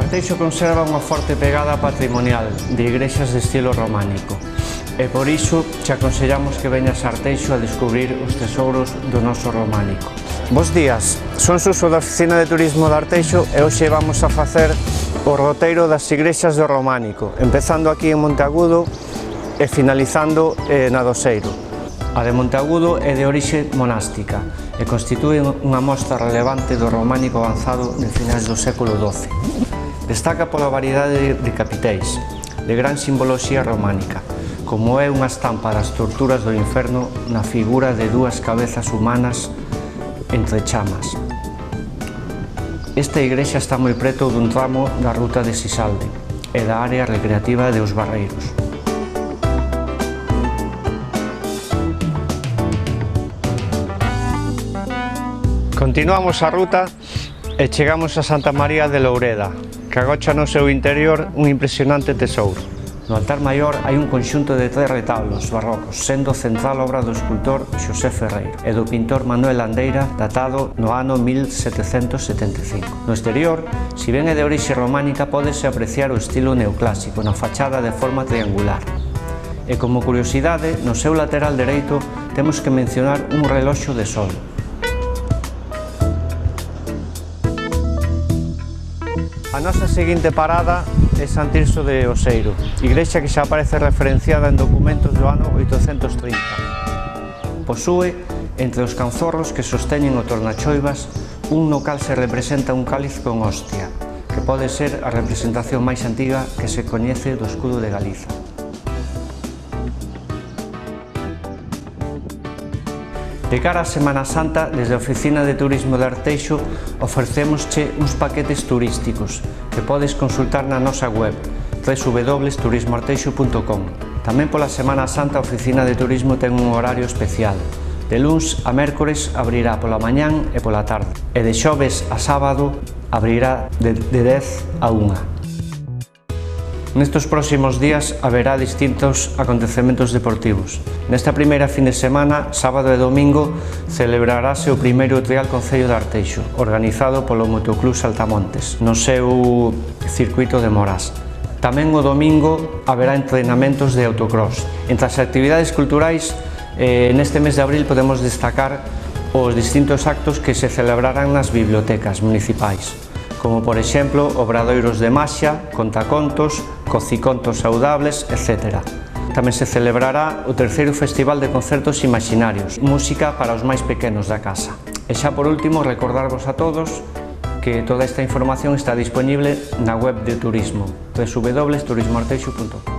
Arteixo conserva unha forte pegada patrimonial de igrexas de estilo románico e por iso te aconsellamos que veñas a Arteixo a descubrir os tesouros do noso románico. Bos días, son Suso da Oficina de Turismo de Arteixo e hoxe vamos a facer o roteiro das igrexas do románico, empezando aquí en Monteagudo e finalizando na Doseiro. A de Monteagudo é de orixe monástica e constitúe unha mostra relevante do románico avanzado de finais do século XII. Destaca pola variedade de capiteis, de gran simboloxía románica, como é unha estampa das torturas do inferno na figura de dúas cabezas humanas entre chamas. Esta igrexa está moi preto dun tramo da ruta de Sisalde e da área recreativa de Os Barreiros. Continuamos a ruta e chegamos a Santa María de Loureda, que agocha no seu interior un impresionante tesouro. No altar maior hai un conxunto de 3 retablos barrocos, sendo central obra do escultor Xosé Ferreiro e do pintor Manuel Andeira, datado no ano 1775. No exterior, si ben é de orixe románica, pódese apreciar o estilo neoclásico na fachada de forma triangular. E como curiosidade, no seu lateral dereito temos que mencionar un reloxo de sol. A nosa seguinte parada é San Tirso de Oseiro, igrexa que xa aparece referenciada en documentos do ano 830. Posúe, entre os canzorros que sosteñen o tornachoivas, un no cal se representa un cáliz con hostia, que pode ser a representación máis antiga que se coñece do escudo de Galiza. De cara a Semana Santa, desde a Oficina de Turismo de Arteixo ofrecémosche uns paquetes turísticos que podes consultar na nosa web www.turismoarteixo.com. Tamén pola Semana Santa a Oficina de Turismo ten un horario especial. De luns a mércores abrirá pola mañán e pola tarde e de xoves a sábado abrirá de 10 a 1. Nestos próximos días haberá distintos acontecementos deportivos. Nesta primeira fin de semana, sábado e domingo, celebrarase o primeiro Trial Concello de Arteixo, organizado polo Motoclub Saltamontes, no seu circuito de Morás. Tamén o domingo haberá entrenamentos de autocross. Entre as actividades culturais, neste mes de abril podemos destacar os distintos actos que se celebrarán nas bibliotecas municipais, como por exemplo obradoiros de maxia, contacontos, cocicontos saudables, etc. Tamén se celebrará o terceiro Festival de Concertos Imaxinarios, música para os máis pequenos da casa. E xa por último, recordarvos a todos que toda esta información está disponible na web de turismo, www.turismoarteixo.com.